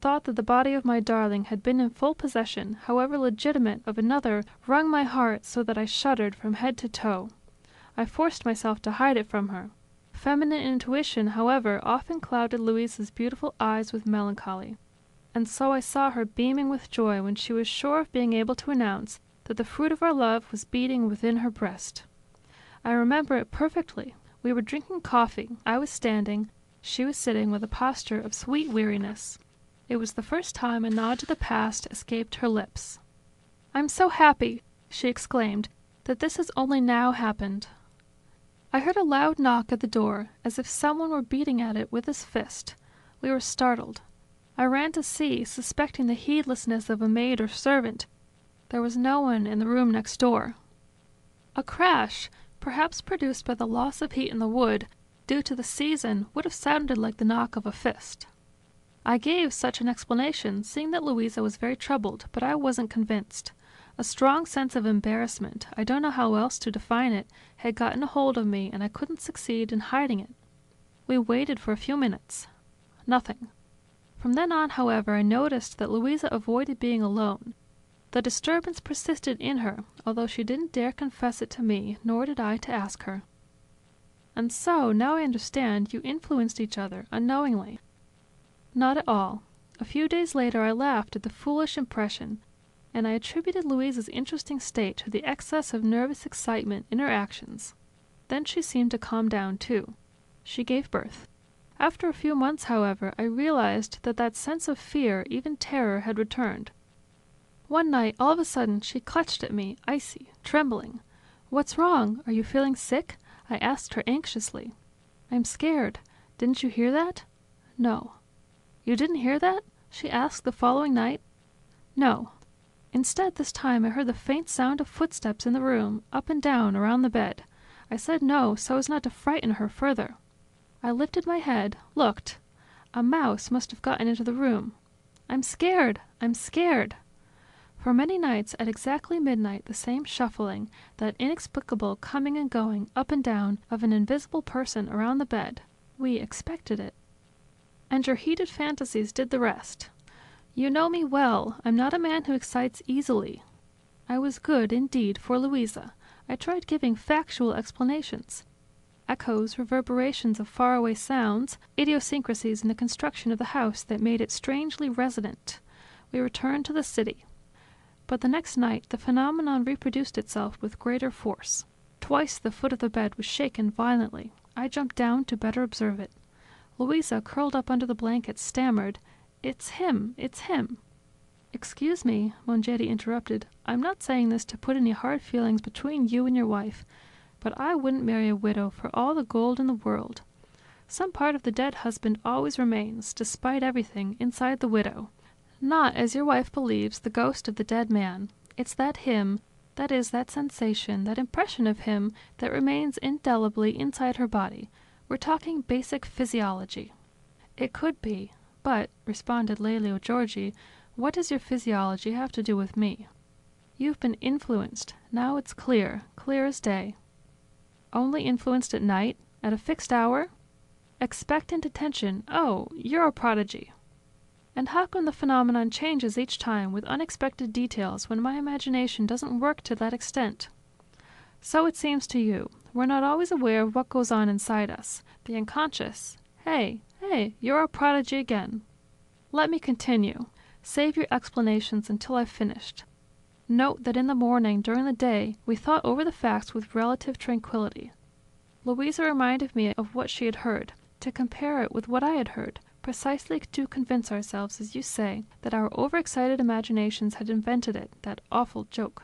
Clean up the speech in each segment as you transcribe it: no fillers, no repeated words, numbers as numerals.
thought that the body of my darling had been in full possession, however legitimate, of another, wrung my heart so that I shuddered from head to toe. I forced myself to hide it from her. Feminine intuition, however, often clouded Louisa's beautiful eyes with melancholy, and so I saw her beaming with joy when she was sure of being able to announce that the fruit of our love was beating within her breast. I remember it perfectly. We were drinking coffee. I was standing. She was sitting with a posture of sweet weariness. It was the first time a nod to the past escaped her lips. "I'm so happy," she exclaimed, "that this has only now happened." I heard a loud knock at the door, as if someone were beating at it with his fist. We were startled. I ran to see, suspecting the heedlessness of a maid or servant. There was no one in the room next door. A crash, perhaps produced by the loss of heat in the wood, due to the season, would have sounded like the knock of a fist. I gave such an explanation, seeing that Louisa was very troubled, but I wasn't convinced. A strong sense of embarrassment, I don't know how else to define it, had gotten a hold of me, and I couldn't succeed in hiding it. We waited for a few minutes. Nothing. From then on, however, I noticed that Louisa avoided being alone. The disturbance persisted in her, although she didn't dare confess it to me, nor did I to ask her. "And so, now I understand, you influenced each other, unknowingly." Not at all. A few days later I laughed at the foolish impression, and I attributed Louisa's interesting state to the excess of nervous excitement in her actions. Then she seemed to calm down too. She gave birth. After a few months, however, I realized that that sense of fear, even terror, had returned. One night, all of a sudden, she clutched at me, icy, trembling. "What's wrong? Are you feeling sick?" I asked her anxiously. "I'm scared. Didn't you hear that?" "No." "You didn't hear that?" she asked the following night. "No." Instead, this time I heard the faint sound of footsteps in the room, up and down around the bed. I said no, so as not to frighten her further. I lifted my head, looked. A mouse must have gotten into the room. "I'm scared! I'm scared!" For many nights, at exactly midnight, the same shuffling, that inexplicable coming and going, up and down, of an invisible person around the bed. We expected it. And your heated fantasies did the rest. You know me well. I'm not a man who excites easily. I was good, indeed, for Louisa. I tried giving factual explanations. Echoes, reverberations of faraway sounds, idiosyncrasies in the construction of the house that made it strangely resonant. We returned to the city. But the next night the phenomenon reproduced itself with greater force. Twice the foot of the bed was shaken violently. I jumped down to better observe it. Louisa, curled up under the blankets, stammered, "It's him! It's him!" "Excuse me," Mongeri interrupted. "I'm not saying this to put any hard feelings between you and your wife, but I wouldn't marry a widow for all the gold in the world. Some part of the dead husband always remains, despite everything, inside the widow. Not, as your wife believes, the ghost of the dead man. It's that him, that is, that sensation, that impression of him, that remains indelibly inside her body. We're talking basic physiology." "It could be. But," responded Lelio Giorgi, "what does your physiology have to do with me? You've been influenced. Now it's clear, clear as day." "Only influenced at night? At a fixed hour?" "Expectant attention. Oh, you're a prodigy." "And how come the phenomenon changes each time with unexpected details when my imagination doesn't work to that extent?" "So it seems to you. We're not always aware of what goes on inside us. The unconscious. Hey, you're a prodigy again." "Let me continue. Save your explanations until I've finished. Note that in the morning, during the day, we thought over the facts with relative tranquility. Louisa reminded me of what she had heard, to compare it with what I had heard, precisely to convince ourselves, as you say, that our overexcited imaginations had invented it, that awful joke.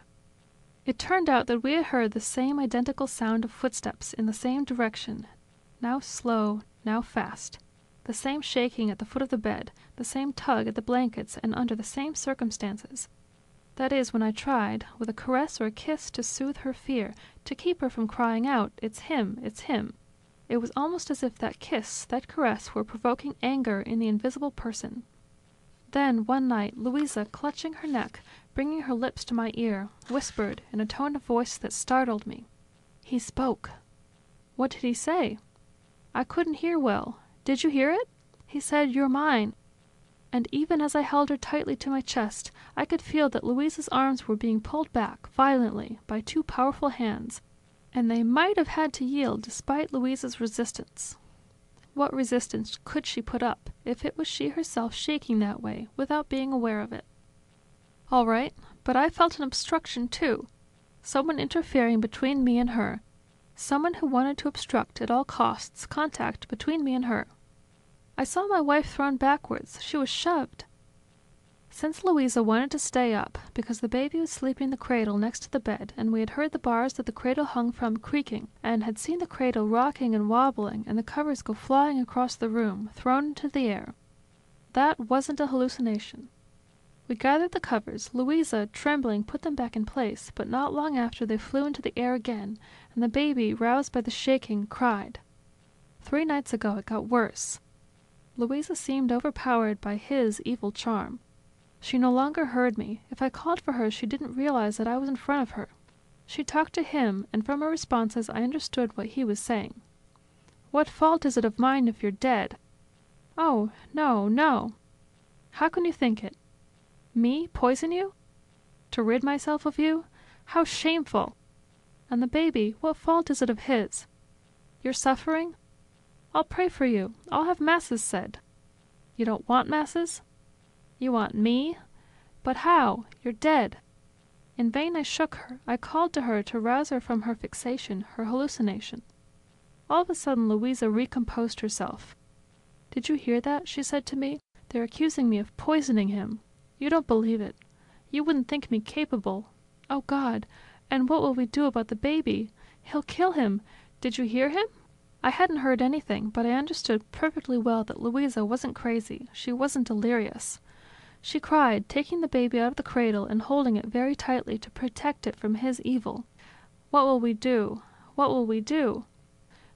It turned out that we had heard the same identical sound of footsteps in the same direction, now slow, now fast, the same shaking at the foot of the bed, the same tug at the blankets, and under the same circumstances. That is, when I tried, with a caress or a kiss, to soothe her fear, to keep her from crying out, 'It's him, it's him.' It was almost as if that kiss, that caress, were provoking anger in the invisible person. Then, one night, Louisa, clutching her neck, bringing her lips to my ear, whispered, in a tone of voice that startled me, 'He spoke.'" "What did he say?" "I couldn't hear well. Did you hear it? He said, 'You're mine.'" And even as I held her tightly to my chest, I could feel that Louisa's arms were being pulled back violently by two powerful hands, and they might have had to yield despite Louisa's resistance. What resistance could she put up if it was she herself shaking that way without being aware of it? All right, but I felt an obstruction too. Someone interfering between me and her. Someone who wanted to obstruct at all costs contact between me and her. I saw my wife thrown backwards. She was shoved. Since Louisa wanted to stay up, because the baby was sleeping in the cradle next to the bed, and we had heard the bars that the cradle hung from creaking, and had seen the cradle rocking and wobbling, and the covers go flying across the room, thrown into the air, that wasn't a hallucination. We gathered the covers. Louisa, trembling, put them back in place, but not long after they flew into the air again, and the baby, roused by the shaking, cried. 3 nights ago it got worse. Louisa seemed overpowered by his evil charm. She no longer heard me. If I called for her, she didn't realize that I was in front of her. She talked to him, and from her responses I understood what he was saying. "What fault is it of mine if you're dead?" "Oh, no, no." "How can you think it? Me poison you? To rid myself of you? How shameful! And the baby, what fault is it of his? You're suffering? I'll pray for you. I'll have masses said." "You don't want masses? You want me? But how? You're dead." In vain I shook her. I called to her to rouse her from her fixation, her hallucination. All of a sudden Louisa recomposed herself. "Did you hear that?" she said to me. "They're accusing me of poisoning him. You don't believe it. You wouldn't think me capable. Oh, God! And what will we do about the baby? He'll kill him. Did you hear him?" I hadn't heard anything, but I understood perfectly well that Louisa wasn't crazy. She wasn't delirious. She cried, taking the baby out of the cradle and holding it very tightly to protect it from his evil. "What will we do? What will we do?"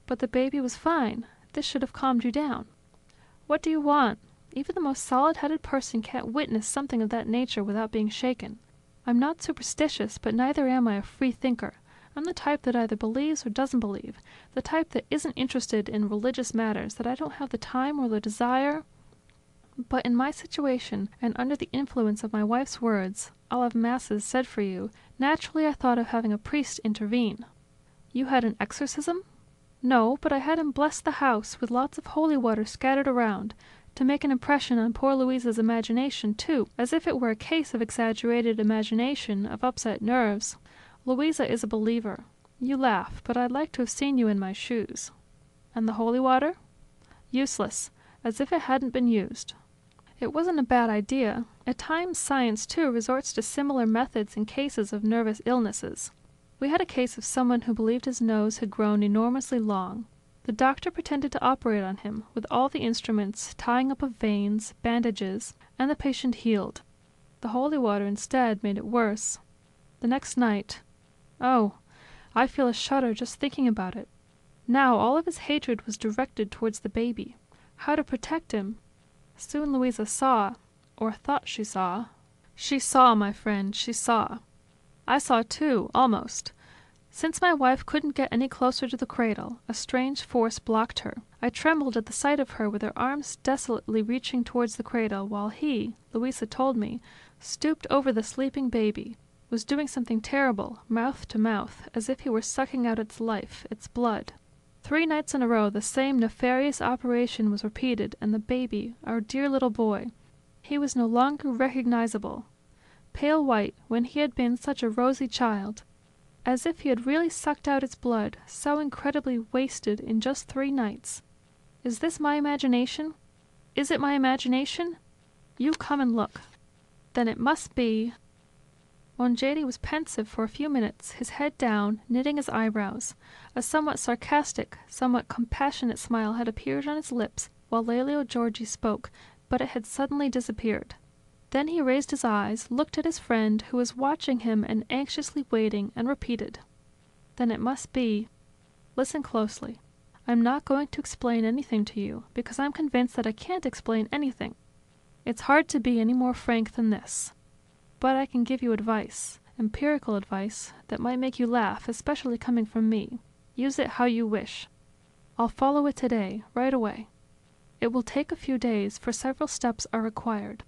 But the baby was fine. This should have calmed you down. What do you want? Even the most solid-headed person can't witness something of that nature without being shaken. I'm not superstitious, but neither am I a free thinker. I'm the type that either believes or doesn't believe, the type that isn't interested in religious matters, that I don't have the time or the desire. But in my situation, and under the influence of my wife's words, "I'll have masses said for you," naturally I thought of having a priest intervene. "You had an exorcism?" "No, but I had him bless the house, with lots of holy water scattered around, to make an impression on poor Louisa's imagination, too, as if it were a case of exaggerated imagination, of upset nerves. Louisa is a believer. You laugh, but I'd like to have seen you in my shoes." "And the holy water?" "Useless, as if it hadn't been used." It wasn't a bad idea. At times science, too, resorts to similar methods in cases of nervous illnesses. We had a case of someone who believed his nose had grown enormously long. The doctor pretended to operate on him, with all the instruments, tying up of veins, bandages, and the patient healed. The holy water instead made it worse. The next night... Oh, I feel a shudder just thinking about it. Now all of his hatred was directed towards the baby. How to protect him? Soon Louisa saw, or thought she saw. She saw, my friend, she saw. I saw too, almost. Since my wife couldn't get any closer to the cradle, a strange force blocked her. I trembled at the sight of her with her arms desolately reaching towards the cradle, while he, Louisa told me, stooped over the sleeping baby, was doing something terrible, mouth to mouth, as if he were sucking out its life, its blood. 3 nights in a row the same nefarious operation was repeated, and the baby, our dear little boy, he was no longer recognizable. Pale white, when he had been such a rosy child. As if he had really sucked out its blood, so incredibly wasted in just 3 nights. Is this my imagination? Is it my imagination? You come and look. Then it must be... Wanjedi was pensive for a few minutes, his head down, knitting his eyebrows. A somewhat sarcastic, somewhat compassionate smile had appeared on his lips while Lelio Giorgi spoke, but it had suddenly disappeared. Then he raised his eyes, looked at his friend, who was watching him and anxiously waiting, and repeated, "Then it must be... Listen closely. I'm not going to explain anything to you, because I'm convinced that I can't explain anything. It's hard to be any more frank than this. But I can give you advice, empirical advice, that might make you laugh, especially coming from me. Use it how you wish. I'll follow it today, right away. It will take a few days, for several steps are required.